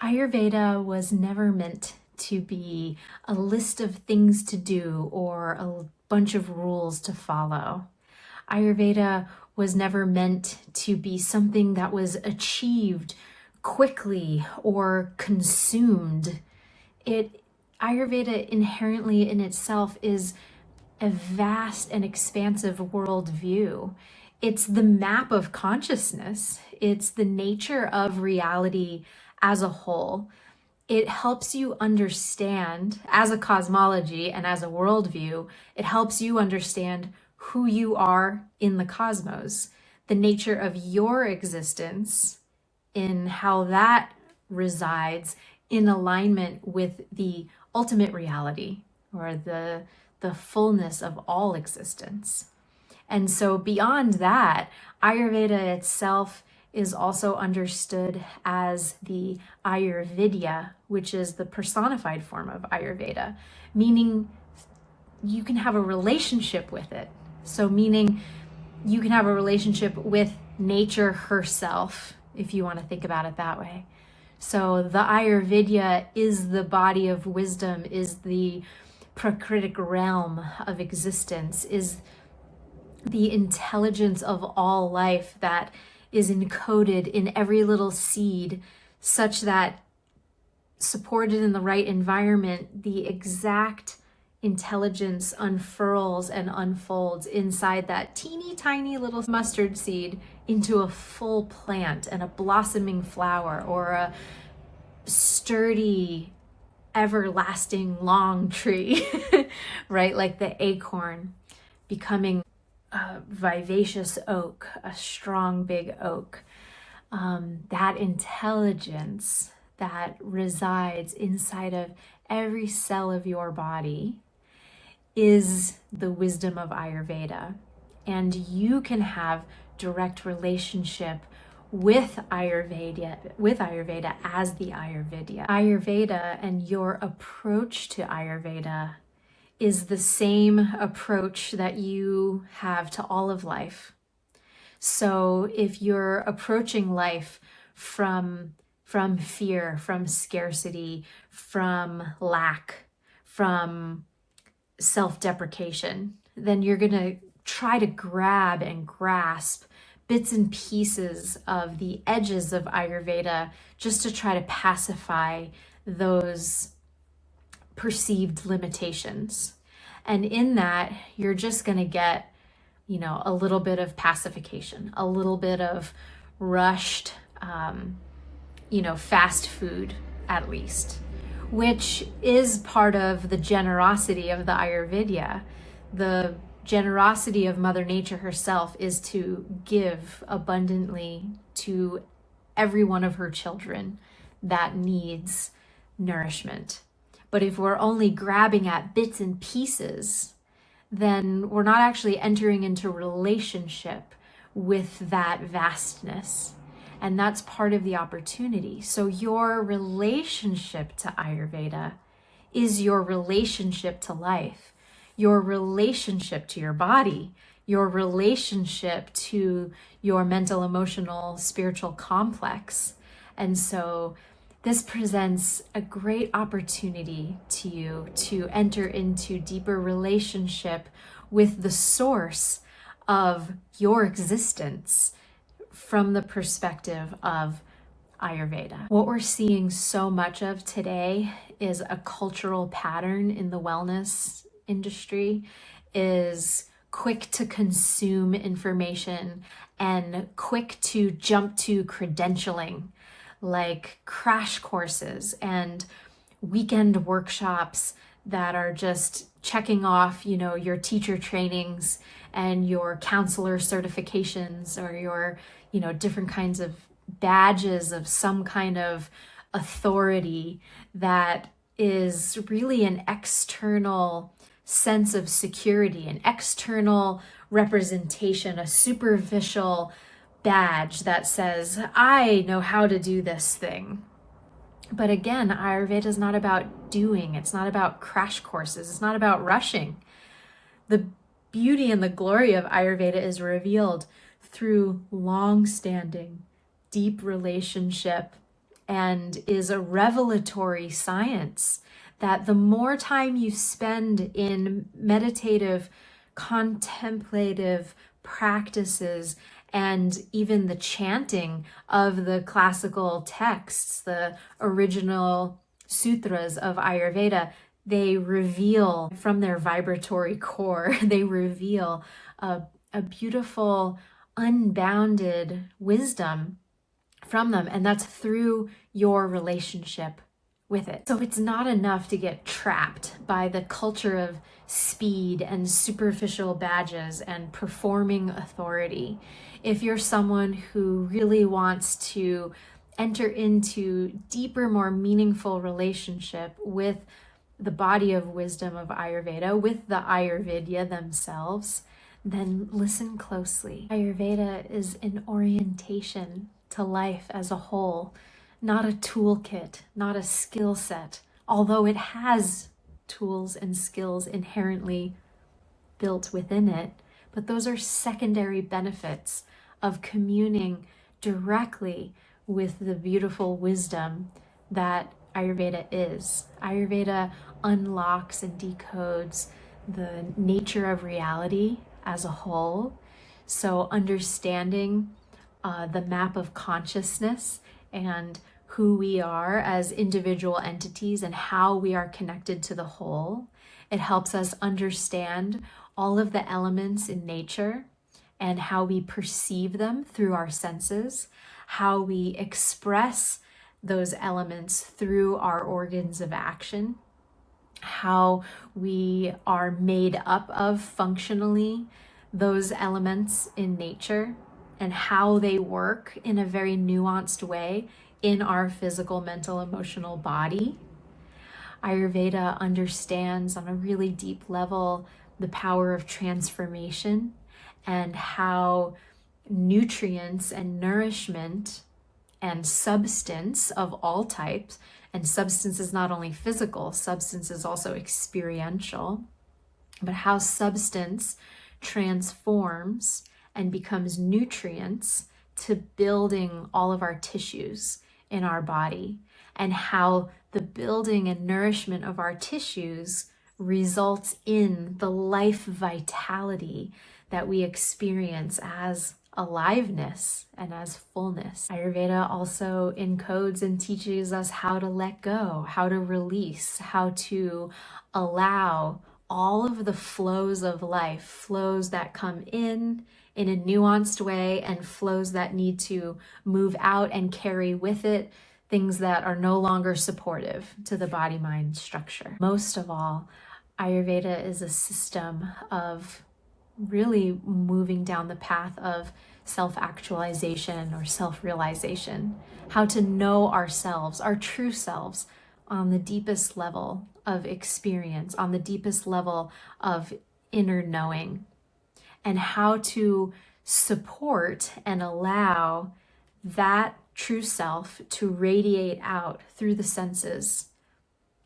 Ayurveda was never meant to be a list of things to do or a bunch of rules to follow. Ayurveda was never meant to be something that was achieved quickly or consumed. Ayurveda inherently in itself is a vast and expansive worldview. It's the map of consciousness. It's the nature of reality as a whole. It helps you understand, as a cosmology and as a worldview, it helps you understand who you are in the cosmos, the nature of your existence, in how that resides in alignment with the ultimate reality or the fullness of all existence. And so beyond that, Ayurveda itself is also understood as the Ayurveda, which is the personified form of Ayurveda, meaning you can have a relationship with it. So meaning you can have a relationship with nature herself, if you want to think about it that way. So the Ayurveda is the body of wisdom, is the Prakritic realm of existence, is the intelligence of all life that is encoded in every little seed, such that supported in the right environment, the exact intelligence unfurls and unfolds inside that teeny tiny little mustard seed into a full plant and a blossoming flower or a sturdy, everlasting long tree, right? Like the acorn becoming a vivacious oak, a strong big oak. That intelligence that resides inside of every cell of your body is the wisdom of Ayurveda. And you can have direct relationship with Ayurveda as the Ayurveda. Ayurveda and your approach to Ayurveda is the same approach that you have to all of life. So if you're approaching life from fear, from scarcity, from lack, from self-deprecation, then you're going to try to grab and grasp bits and pieces of the edges of Ayurveda just to try to pacify those perceived limitations. And in that, you're just going to get, a little bit of pacification, a little bit of rushed, fast food, at least, which is part of the generosity of the Ayurveda. The generosity of Mother Nature herself is to give abundantly to every one of her children that needs nourishment. But if we're only grabbing at bits and pieces, then we're not actually entering into relationship with that vastness. And that's part of the opportunity. So your relationship to Ayurveda is your relationship to life, your relationship to your body, your relationship to your mental, emotional, spiritual complex. And so this presents a great opportunity to you to enter into deeper relationship with the source of your existence from the perspective of Ayurveda. What we're seeing so much of today is a cultural pattern in the wellness industry, is quick to consume information and quick to jump to credentialing, like crash courses and weekend workshops that are just checking off, your teacher trainings and your counselor certifications or your, different kinds of badges of some kind of authority that is really an external sense of security, an external representation, a superficial badge that says, I know how to do this thing. But again, Ayurveda is not about doing. It's not about crash courses. It's not about rushing. The beauty and the glory of Ayurveda is revealed through long-standing, deep relationship and is a revelatory science, that the more time you spend in meditative, contemplative practices, and even the chanting of the classical texts, the original sutras of Ayurveda, they reveal from their vibratory core, they reveal a beautiful, unbounded wisdom from them. And that's through your relationship with it. So it's not enough to get trapped by the culture of speed and superficial badges and performing authority. If you're someone who really wants to enter into deeper, more meaningful relationship with the body of wisdom of Ayurveda, with the Ayurveda themselves, then listen closely. Ayurveda is an orientation to life as a whole, not a toolkit, not a skill set, although it has tools and skills inherently built within it. But those are secondary benefits of communing directly with the beautiful wisdom that Ayurveda is. Ayurveda unlocks and decodes the nature of reality as a whole. So understanding the map of consciousness and who we are as individual entities and how we are connected to the whole. It helps us understand all of the elements in nature and how we perceive them through our senses, how we express those elements through our organs of action, how we are made up of functionally those elements in nature, and how they work in a very nuanced way in our physical, mental, emotional body. Ayurveda understands on a really deep level the power of transformation and how nutrients and nourishment and substance of all types, and substance is not only physical, substance is also experiential, but how substance transforms and becomes nutrients to building all of our tissues in our body, and how the building and nourishment of our tissues results in the life vitality that we experience as aliveness and as fullness. Ayurveda also encodes and teaches us how to let go, how to release, how to allow all of the flows of life, flows that come in a nuanced way and flows that need to move out and carry with it things that are no longer supportive to the body-mind structure. Most of all, Ayurveda is a system of really moving down the path of self-actualization or self-realization, how to know ourselves, our true selves, on the deepest level of experience, on the deepest level of inner knowing, and how to support and allow that true self to radiate out through the senses,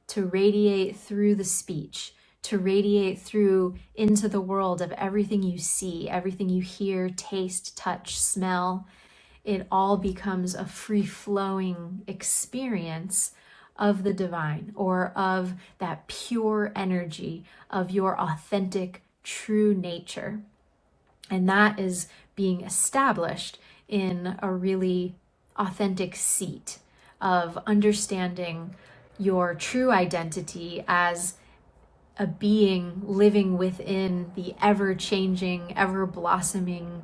to radiate through the speech, to radiate through into the world of everything you see, everything you hear, taste, touch, smell. It all becomes a free-flowing experience of the divine, or of that pure energy of your authentic, true nature. And that is being established in a really authentic seat of understanding your true identity as a being living within the ever-changing, ever-blossoming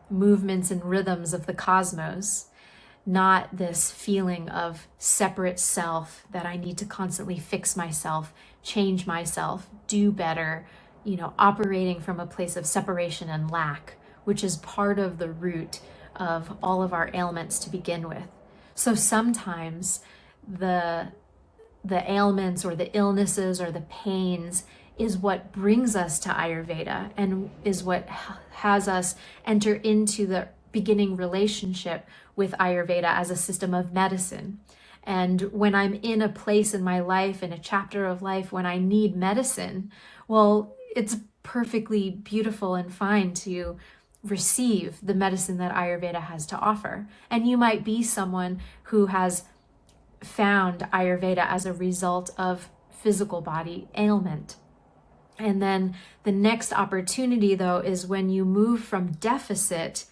movements and rhythms of the cosmos, not this feeling of separate self that I need to constantly fix myself, change myself, do better, operating from a place of separation and lack, which is part of the root of all of our ailments to begin with. So sometimes the ailments or the illnesses or the pains is what brings us to Ayurveda and is what has us enter into the beginning relationship with Ayurveda as a system of medicine. And when I'm in a place in my life, in a chapter of life, when I need medicine, well, it's perfectly beautiful and fine to receive the medicine that Ayurveda has to offer. And you might be someone who has found Ayurveda as a result of physical body ailment. And then the next opportunity, though, is when you move from deficit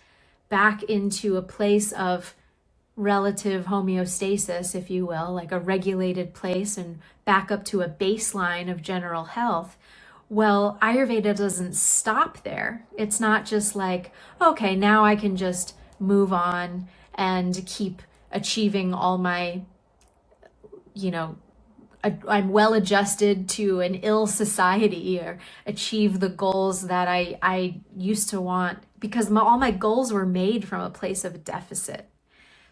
back into a place of relative homeostasis, if you will, like a regulated place, and back up to a baseline of general health. Well, Ayurveda doesn't stop there. It's not just like, okay, now I can just move on and keep achieving all my, I'm well adjusted to an ill society, or achieve the goals that I used to want, because all my goals were made from a place of deficit.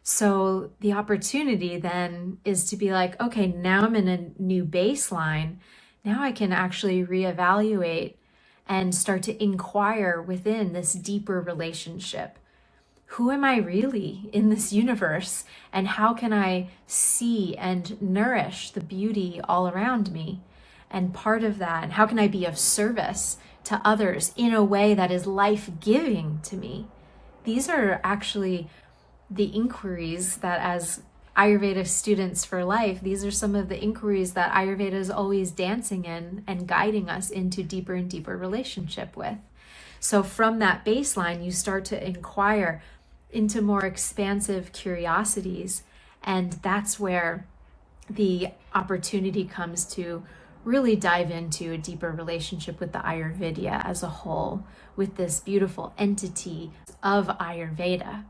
So the opportunity then is to be like, okay, now I'm in a new baseline. Now I can actually reevaluate and start to inquire within this deeper relationship. Who am I really in this universe? And how can I see and nourish the beauty all around me? And part of that, and how can I be of service to others in a way that is life-giving to me? These are actually the inquiries that, as Ayurveda students for life, these are some of the inquiries that Ayurveda is always dancing in and guiding us into deeper and deeper relationship with. So from that baseline, you start to inquire into more expansive curiosities, and that's where the opportunity comes to really dive into a deeper relationship with the Ayurveda as a whole, with this beautiful entity of Ayurveda.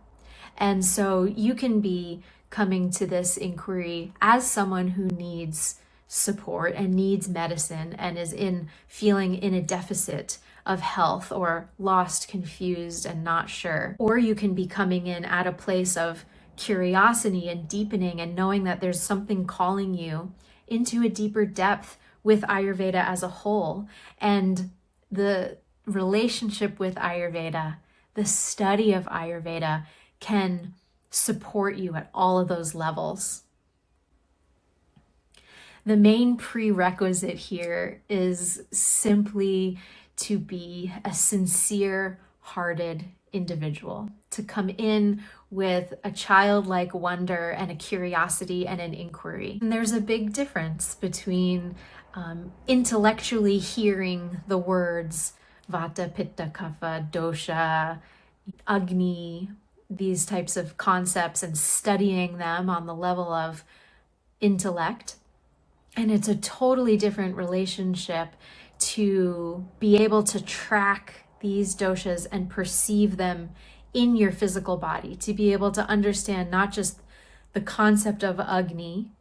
And so you can be coming to this inquiry as someone who needs support and needs medicine and is feeling in a deficit of health, or lost, confused, and not sure. Or you can be coming in at a place of curiosity and deepening, and knowing that there's something calling you into a deeper depth with Ayurveda as a whole. And the relationship with Ayurveda, the study of Ayurveda, can support you at all of those levels. The main prerequisite here is simply to be a sincere-hearted individual, to come in with a childlike wonder and a curiosity and an inquiry. And there's a big difference between intellectually hearing the words Vata, Pitta, Kapha, Dosha, Agni, these types of concepts, and studying them on the level of intellect. And it's a totally different relationship to be able to track these doshas and perceive them in your physical body, to be able to understand not just the concept of Agni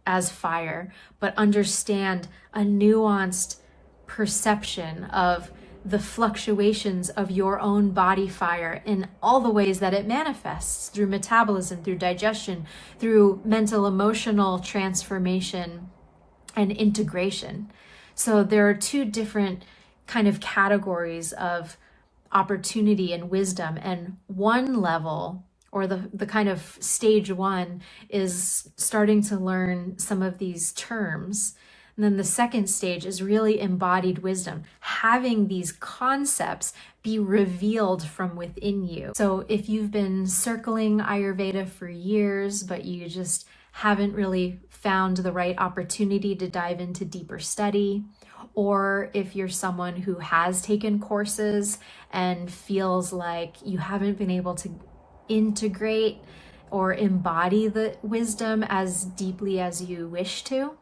as fire, but understand a nuanced perception of the fluctuations of your own body fire in all the ways that it manifests, through metabolism, through digestion, through mental emotional transformation and integration. So there are two different kind of categories of opportunity and wisdom. And one level, or the kind of stage one, is starting to learn some of these terms. And then the second stage is really embodied wisdom, having these concepts be revealed from within you. So if you've been circling Ayurveda for years, but you just haven't really found the right opportunity to dive into deeper study, or if you're someone who has taken courses and feels like you haven't been able to integrate or embody the wisdom as deeply as you wish to,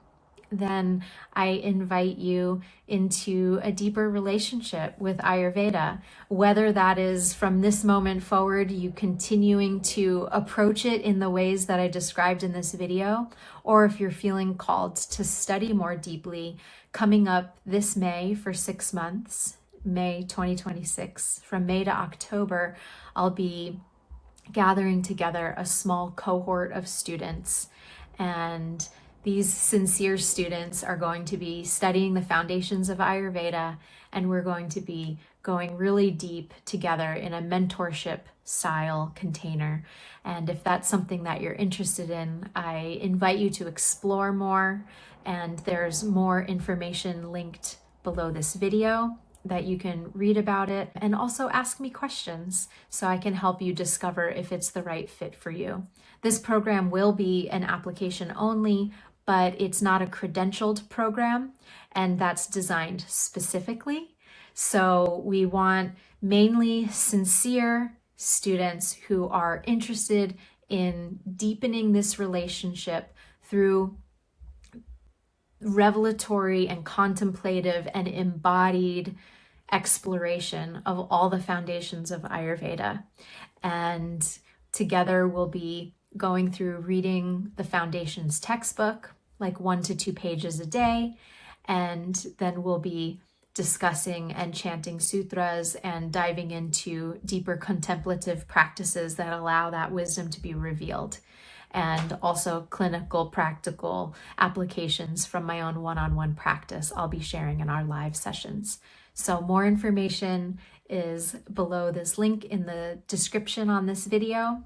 then I invite you into a deeper relationship with Ayurveda, whether that is from this moment forward, you continuing to approach it in the ways that I described in this video, or if you're feeling called to study more deeply. Coming up this May for 6 months, May 2026, from May to October, I'll be gathering together a small cohort of students, and these sincere students are going to be studying the foundations of Ayurveda, and we're going to be going really deep together in a mentorship style container. And if that's something that you're interested in, I invite you to explore more, and there's more information linked below this video. that you can read about it and also ask me questions so I can help you discover if it's the right fit for you. This program will be an application only, but it's not a credentialed program, and that's designed specifically. So we want mainly sincere students who are interested in deepening this relationship through revelatory and contemplative and embodied exploration of all the foundations of Ayurveda. And together we'll be going through reading the Foundations textbook, like 1 to 2 pages a day, and then we'll be discussing and chanting sutras and diving into deeper contemplative practices that allow that wisdom to be revealed, and also clinical, practical applications from my own one-on-one practice I'll be sharing in our live sessions. So more information is below this link in the description on this video.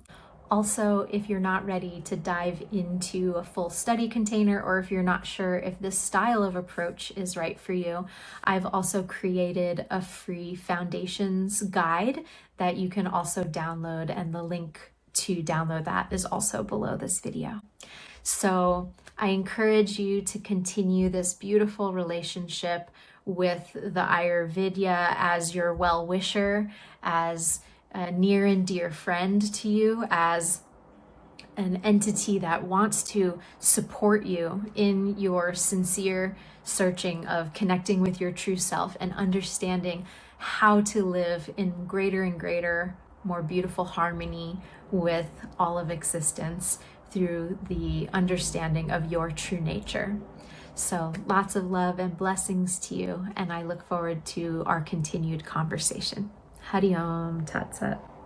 Also, if you're not ready to dive into a full study container, or if you're not sure if this style of approach is right for you, I've also created a free foundations guide that you can also download, and the link to download that is also below this video. So I encourage you to continue this beautiful relationship with the Ayurveda as your well-wisher, as a near and dear friend to you, as an entity that wants to support you in your sincere searching of connecting with your true self and understanding how to live in greater and greater, more beautiful harmony with all of existence through the understanding of your true nature. So lots of love and blessings to you, and I look forward to our continued conversation. Hari Om Tat Sat.